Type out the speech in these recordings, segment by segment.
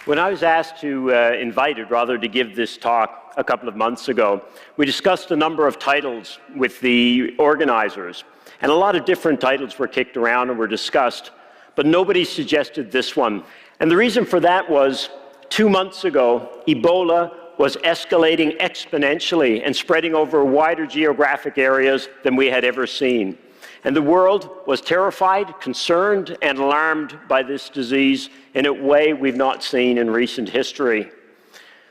When I was invited to give this talk a couple of months ago, we discussed a number of titles with the organizers, and a lot of different titles were kicked around and were discussed, but nobody suggested this one. And the reason for that was 2 months ago, Ebola was escalating exponentially and spreading over wider geographic areas than we had ever seen. And the world was terrified, concerned, and alarmed by this disease in a way we've not seen in recent history.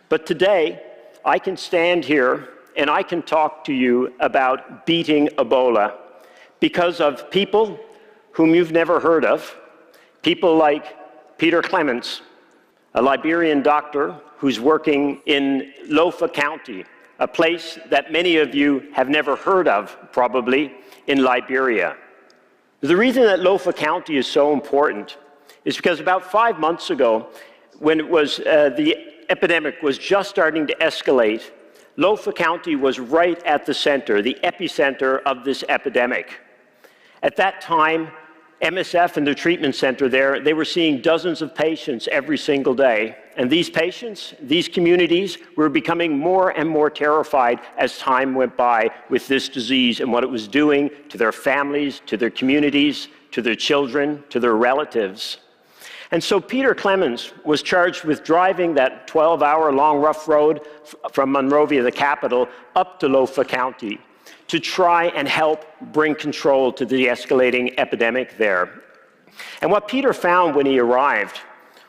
But today, I can stand here and I can talk to you about beating Ebola because of people whom you've never heard of, people like Peter Clements, a Liberian doctor who's working in Lofa County, a place that many of you have never heard of, probably, in Liberia. The reason that Lofa County is so important is because about 5 months ago, when the epidemic was just starting to escalate, Lofa County was right at the center, the epicenter of this epidemic. At that time, MSF and the treatment center there, they were seeing dozens of patients every single day. And these patients, these communities, were becoming more and more terrified as time went by with this disease and what it was doing to their families, to their communities, to their children, to their relatives. And so Peter Clements was charged with driving that 12-hour-long rough road from Monrovia, the capital, up to Lofa County, to try and help bring control to the escalating epidemic there. And what Peter found when he arrived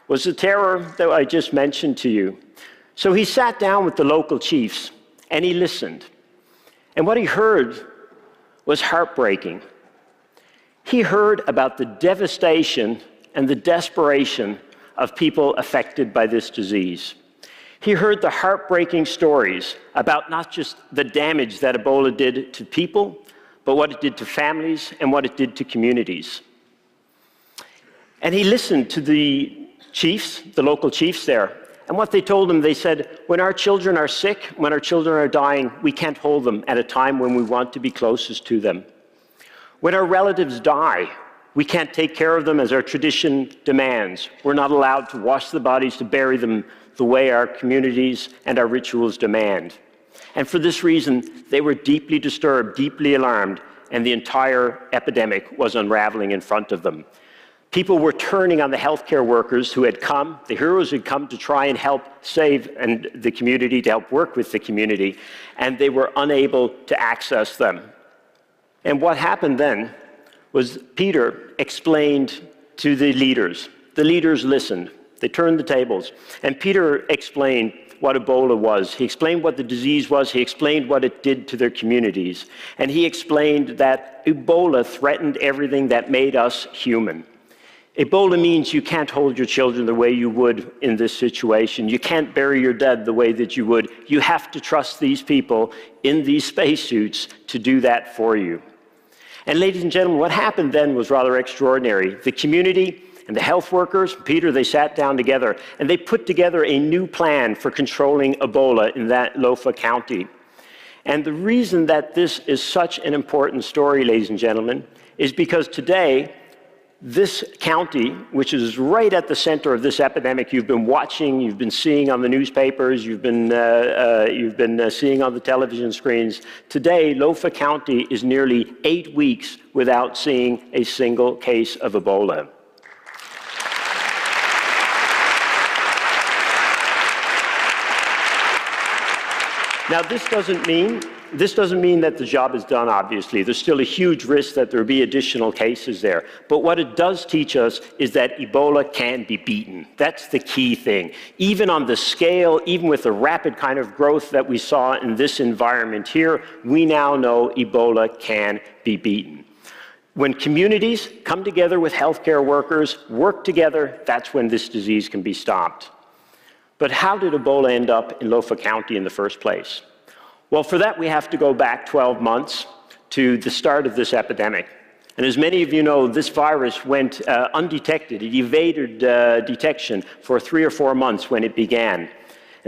was the terror that I just mentioned to you. So he sat down with the local chiefs and he listened. And what he heard was heartbreaking. He heard about the devastation and the desperation of people affected by this disease. He heard the heartbreaking stories about not just the damage that Ebola did to people, but what it did to families and what it did to communities. And he listened to the chiefs, the local chiefs there, and what they told him, they said, when our children are sick, when our children are dying, we can't hold them at a time when we want to be closest to them. When our relatives die, we can't take care of them as our tradition demands. We're not allowed to wash the bodies, to bury them the way our communities and our rituals demand. And for this reason, they were deeply disturbed, deeply alarmed, and the entire epidemic was unraveling in front of them. People were turning on the healthcare workers who had come, the heroes who had come to try and help save the community, to help work with the community, and they were unable to access them. And what happened then was Peter explained to the leaders. The leaders listened. They turned the tables. And Peter explained what Ebola was. He explained what the disease was. He explained what it did to their communities. And he explained that Ebola threatened everything that made us human. Ebola means you can't hold your children the way you would in this situation. You can't bury your dead the way that you would. You have to trust these people in these spacesuits to do that for you. And ladies and gentlemen, what happened then was rather extraordinary. The community and the health workers, Peter, they sat down together and they put together a new plan for controlling Ebola in that Lofa County. And the reason that this is such an important story, ladies and gentlemen, is because today, this county, which is right at the center of this epidemic, you've been watching, you've been seeing on the newspapers, you've been seeing on the television screens. Today, Lofa County is nearly 8 weeks without seeing a single case of Ebola. Now, this doesn't mean that the job is done, obviously. There's still a huge risk that there will be additional cases there. But what it does teach us is that Ebola can be beaten. That's the key thing. Even on the scale, even with the rapid kind of growth that we saw in this environment here, we now know Ebola can be beaten. When communities come together with healthcare workers, work together, that's when this disease can be stopped. But how did Ebola end up in Lofa County in the first place? Well, for that, we have to go back 12 months to the start of this epidemic. And as many of you know, this virus went undetected. It evaded detection for 3 or 4 months when it began.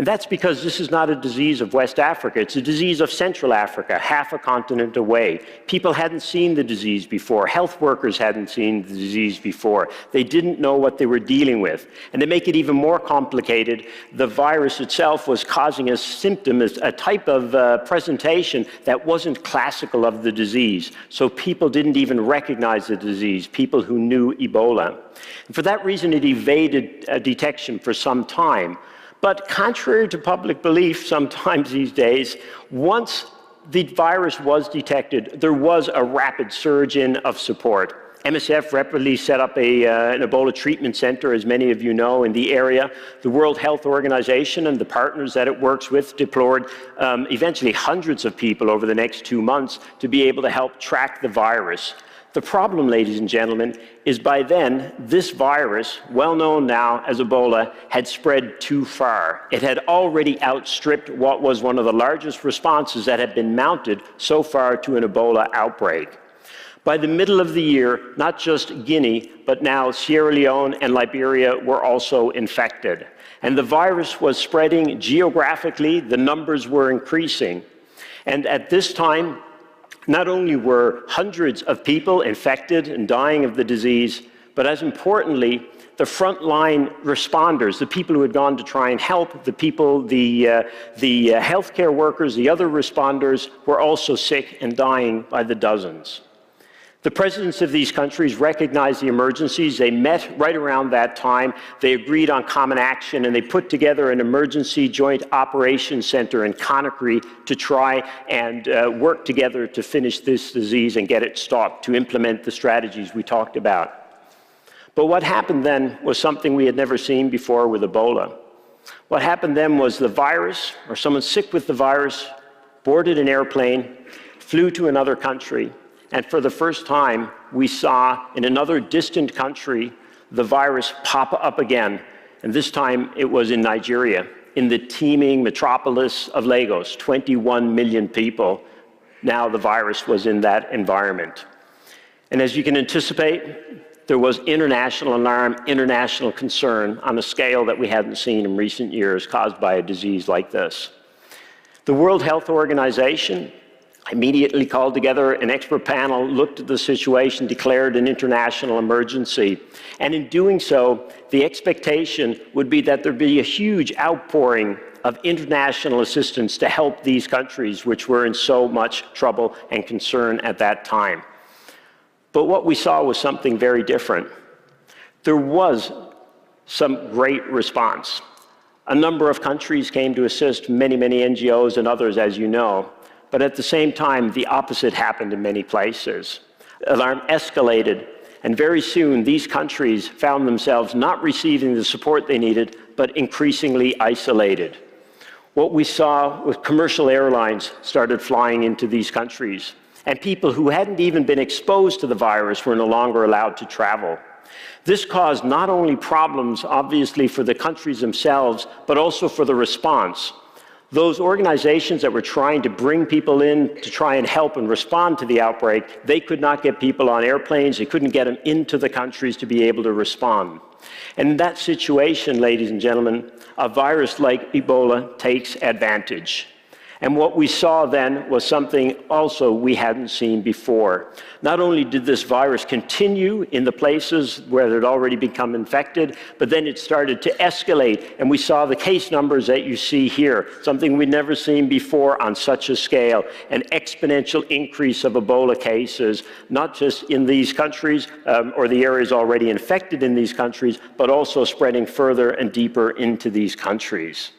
And that's because this is not a disease of West Africa. It's a disease of Central Africa, half a continent away. People hadn't seen the disease before. Health workers hadn't seen the disease before. They didn't know what they were dealing with. And to make it even more complicated, the virus itself was causing a symptom, a type of presentation that wasn't classical of the disease. So people didn't even recognize the disease, people who knew Ebola. And for that reason, it evaded detection for some time. But contrary to public belief sometimes these days, once the virus was detected, there was a rapid surge in of support. MSF rapidly set up an Ebola treatment center, as many of you know, in the area. The World Health Organization and the partners that it works with deployed eventually hundreds of people over the next 2 months to be able to help track the virus. The problem, ladies and gentlemen, is by then, this virus, well known now as Ebola, had spread too far. It had already outstripped what was one of the largest responses that had been mounted so far to an Ebola outbreak. By the middle of the year, not just Guinea, but now Sierra Leone and Liberia were also infected. And the virus was spreading geographically, the numbers were increasing. And at this time, not only were hundreds of people infected and dying of the disease, but as importantly, the frontline responders, the people who had gone to try and help, the healthcare workers, the other responders, were also sick and dying by the dozens. The presidents of these countries recognized the emergencies. They met right around that time. They agreed on common action, and they put together an emergency joint operations center in Conakry to try and work together to finish this disease and get it stopped, to implement the strategies we talked about. But what happened then was something we had never seen before with Ebola. What happened then was the virus, or someone sick with the virus, boarded an airplane, flew to another country, and for the first time, we saw in another distant country the virus pop up again. And this time it was in Nigeria, in the teeming metropolis of Lagos, 21 million people. Now the virus was in that environment. And as you can anticipate, there was international alarm, international concern on a scale that we hadn't seen in recent years caused by a disease like this. The World Health Organization immediately called together an expert panel, looked at the situation, declared an international emergency. And in doing so, the expectation would be that there'd be a huge outpouring of international assistance to help these countries, which were in so much trouble and concern at that time. But what we saw was something very different. There was some great response. A number of countries came to assist, many NGOs and others, as you know. But at the same time, the opposite happened in many places. Alarm escalated, and very soon these countries found themselves not receiving the support they needed, but increasingly isolated. What we saw was commercial airlines started flying into these countries, and people who hadn't even been exposed to the virus were no longer allowed to travel. This caused not only problems, obviously, for the countries themselves, but also for the response. Those organizations that were trying to bring people in to try and help and respond to the outbreak, they could not get people on airplanes, they couldn't get them into the countries to be able to respond. And in that situation, ladies and gentlemen, a virus like Ebola takes advantage. And what we saw then was something also we hadn't seen before. Not only did this virus continue in the places where it had already become infected, but then it started to escalate, and we saw the case numbers that you see here, something we'd never seen before on such a scale, an exponential increase of Ebola cases, not just in these countries or the areas already infected in these countries, but also spreading further and deeper into these countries.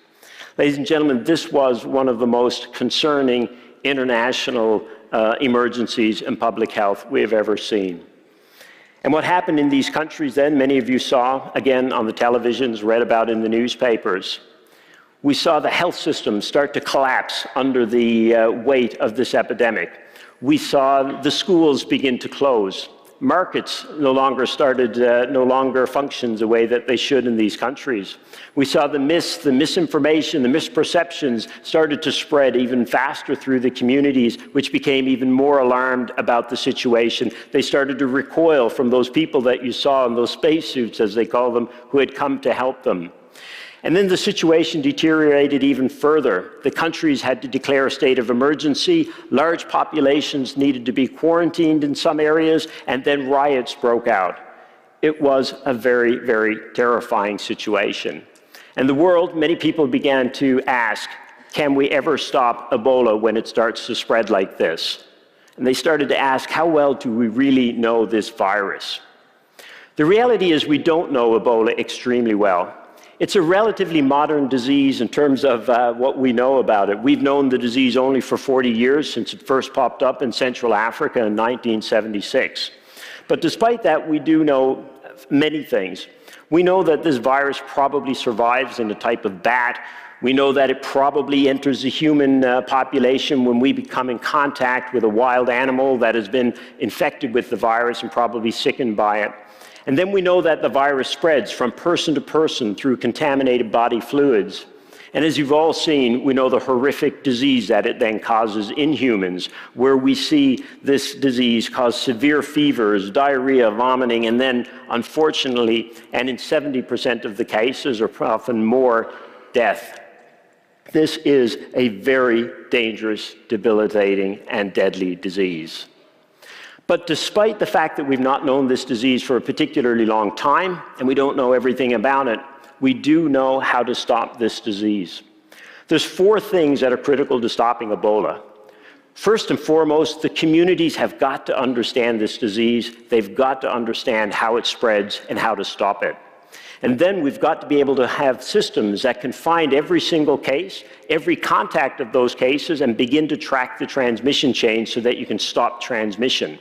Ladies and gentlemen, this was one of the most concerning international emergencies in public health we have ever seen. And what happened in these countries then, many of you saw, again, on the televisions, read about in the newspapers. We saw the health system start to collapse under the weight of this epidemic. We saw the schools begin to close. Markets no longer functioned the way that they should in these countries. We saw the misinformation, the misperceptions started to spread even faster through the communities, which became even more alarmed about the situation. They started to recoil from those people that you saw in those spacesuits, as they call them, who had come to help them. And then the situation deteriorated even further. The countries had to declare a state of emergency, large populations needed to be quarantined in some areas, and then riots broke out. It was a very, very terrifying situation. And the world, many people began to ask, can we ever stop Ebola when it starts to spread like this? And they started to ask, how well do we really know this virus? The reality is we don't know Ebola extremely well. It's a relatively modern disease in terms of what we know about it. We've known the disease only for 40 years, since it first popped up in Central Africa in 1976. But despite that, we do know many things. We know that this virus probably survives in a type of bat. We know that it probably enters the human population when we become in contact with a wild animal that has been infected with the virus and probably sickened by it. And then we know that the virus spreads from person to person through contaminated body fluids. And as you've all seen, we know the horrific disease that it then causes in humans, where we see this disease cause severe fevers, diarrhea, vomiting, and then, unfortunately, and in 70% of the cases, or often more, death. This is a very dangerous, debilitating, and deadly disease. But despite the fact that we've not known this disease for a particularly long time, and we don't know everything about it, we do know how to stop this disease. There's 4 things that are critical to stopping Ebola. First and foremost, the communities have got to understand this disease. They've got to understand how it spreads and how to stop it. And then we've got to be able to have systems that can find every single case, every contact of those cases, and begin to track the transmission chain so that you can stop transmission.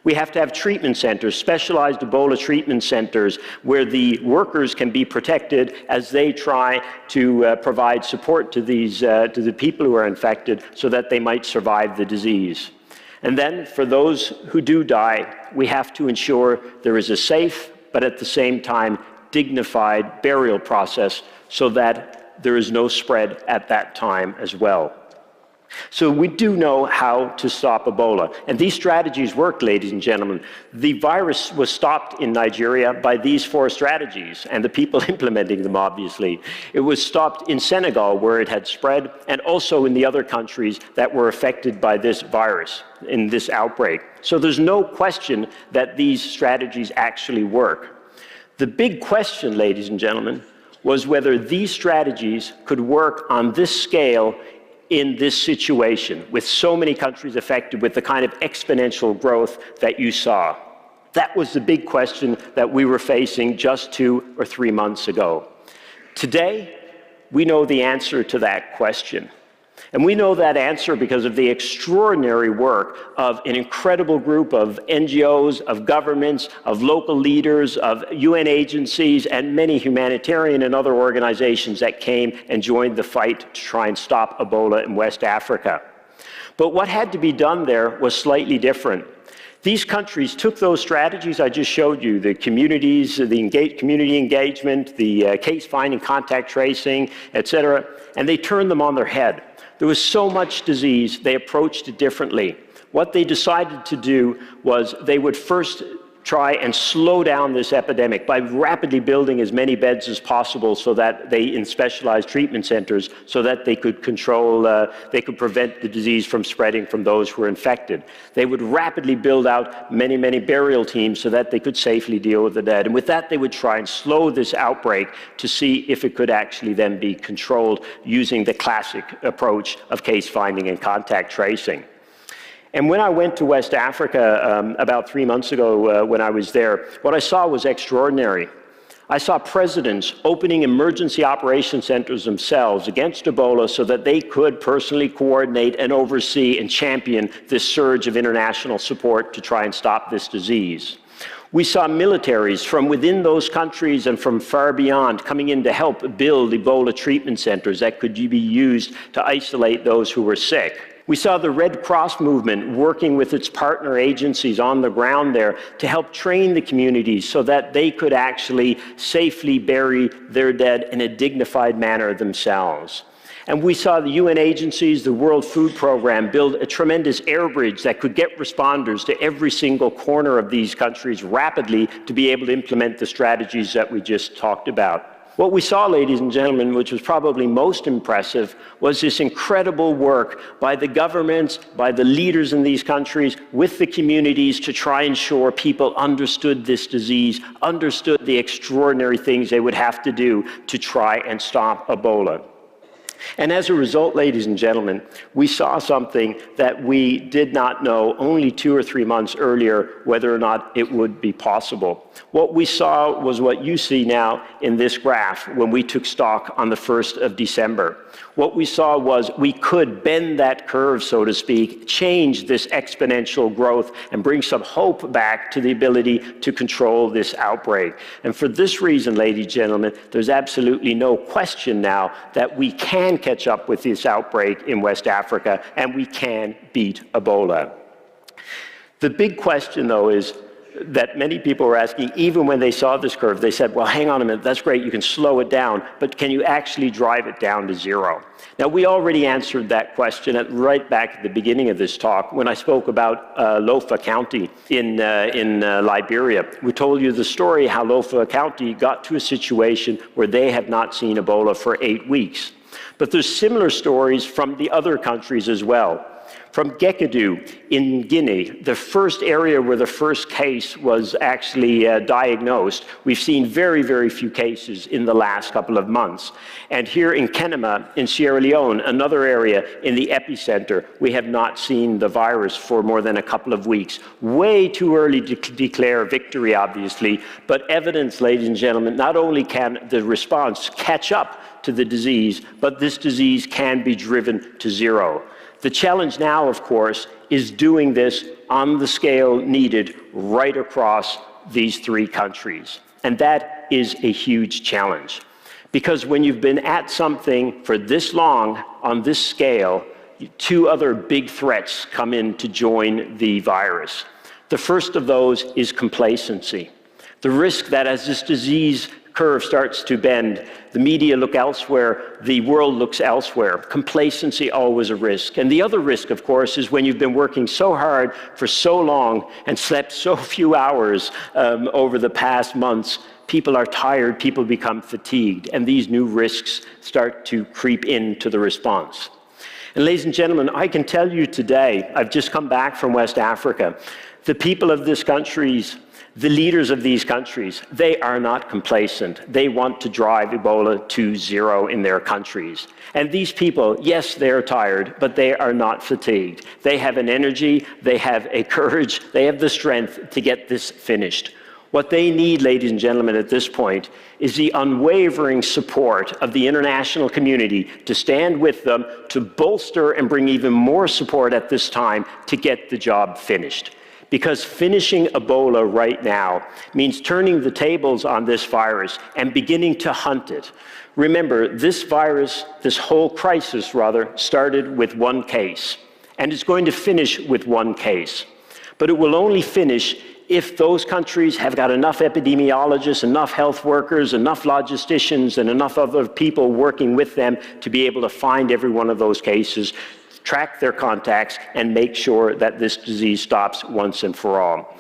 We have to have treatment centers, specialized Ebola treatment centers, where the workers can be protected as they try to provide support to the people who are infected so that they might survive the disease. And then, for those who do die, we have to ensure there is a safe, but at the same time, dignified burial process so that there is no spread at that time as well. So we do know how to stop Ebola. And these strategies worked, ladies and gentlemen. The virus was stopped in Nigeria by these 4 strategies, and the people implementing them, obviously. It was stopped in Senegal, where it had spread, and also in the other countries that were affected by this virus, in this outbreak. So there's no question that these strategies actually work. The big question, ladies and gentlemen, was whether these strategies could work on this scale in this situation, with so many countries affected, with the kind of exponential growth that you saw. That was the big question that we were facing just 2 or 3 months ago. Today, we know the answer to that question. And we know that answer because of the extraordinary work of an incredible group of NGOs, of governments, of local leaders, of UN agencies, and many humanitarian and other organizations that came and joined the fight to try and stop Ebola in West Africa. But what had to be done there was slightly different. These countries took those strategies I just showed you, the communities, the community engagement, the case finding, contact tracing, etc., and they turned them on their head. There was so much disease, they approached it differently. What they decided to do was they would first try and slow down this epidemic by rapidly building as many beds as possible so that they, in specialized treatment centers, so that they could control, they could prevent the disease from spreading from those who were infected. They would rapidly build out many, many burial teams so that they could safely deal with the dead. And with that, they would try and slow this outbreak to see if it could actually then be controlled using the classic approach of case finding and contact tracing. And when I went to West Africa about 3 months ago when I was there, what I saw was extraordinary. I saw presidents opening emergency operation centers themselves against Ebola so that they could personally coordinate and oversee and champion this surge of international support to try and stop this disease. We saw militaries from within those countries and from far beyond coming in to help build Ebola treatment centers that could be used to isolate those who were sick. We saw the Red Cross movement working with its partner agencies on the ground there to help train the communities so that they could actually safely bury their dead in a dignified manner themselves. And we saw the UN agencies, the World Food Program, build a tremendous air bridge that could get responders to every single corner of these countries rapidly to be able to implement the strategies that we just talked about. What we saw, ladies and gentlemen, which was probably most impressive, was this incredible work by the governments, by the leaders in these countries, with the communities to try and ensure people understood this disease, understood the extraordinary things they would have to do to try and stop Ebola. And as a result, ladies and gentlemen, we saw something that we did not know only 2 or 3 months earlier whether or not it would be possible. What we saw was what you see now in this graph when we took stock on the 1st of December. What we saw was we could bend that curve, so to speak, change this exponential growth and bring some hope back to the ability to control this outbreak. And for this reason, ladies and gentlemen, there's absolutely no question now that we can catch up with this outbreak in West Africa and we can beat Ebola. The big question, though, is that many people were asking, even when they saw this curve, they said, well, hang on a minute, that's great, you can slow it down, but can you actually drive it down to zero? Now, we already answered that question right back at the beginning of this talk when I spoke about Lofa County in Liberia. We told you the story how Lofa County got to a situation where they have not seen Ebola for 8 weeks. But there's similar stories from the other countries as well. From Gekadu in Guinea, the first area where the first case was actually diagnosed, we've seen very, very few cases in the last couple of months. And here in Kenema, in Sierra Leone, another area in the epicenter, we have not seen the virus for more than a couple of weeks. Way too early to declare victory, obviously, but evidence, ladies and gentlemen, not only can the response catch up to the disease, but this disease can be driven to zero. The challenge now, of course, is doing this on the scale needed right across these 3 countries. And that is a huge challenge. Because when you've been at something for this long, on this scale, 2 other big threats come in to join the virus. The first of those is complacency. The risk that as this disease curve starts to bend, the media look elsewhere, the world looks elsewhere. Complacency always a risk. And the other risk, of course, is when you've been working so hard for so long and slept so few hours over the past months, people are tired, people become fatigued, and these new risks start to creep into the response. And ladies and gentlemen, I can tell you today, I've just come back from West Africa, the people of these countries, the leaders of these countries, they are not complacent. They want to drive Ebola to zero in their countries. And these people, yes, they are tired, but they are not fatigued. They have an energy, they have a courage, they have the strength to get this finished. What they need, ladies and gentlemen, at this point is the unwavering support of the international community to stand with them, to bolster and bring even more support at this time to get the job finished. Because finishing Ebola right now means turning the tables on this virus and beginning to hunt it. Remember, this virus, this whole crisis rather, started with 1 case, and it's going to finish with 1 case. But it will only finish if those countries have got enough epidemiologists, enough health workers, enough logisticians, and enough other people working with them to be able to find every one of those cases, track their contacts, and make sure that this disease stops once and for all.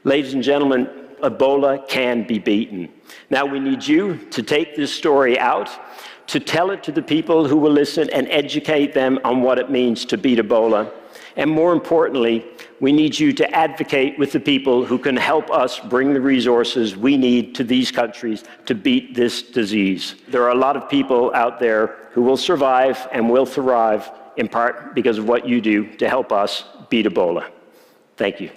Ladies and gentlemen, Ebola can be beaten. Now we need you to take this story out, to tell it to the people who will listen and educate them on what it means to beat Ebola. And more importantly, we need you to advocate with the people who can help us bring the resources we need to these countries to beat this disease. There are a lot of people out there who will survive and will thrive in part because of what you do to help us beat Ebola. Thank you.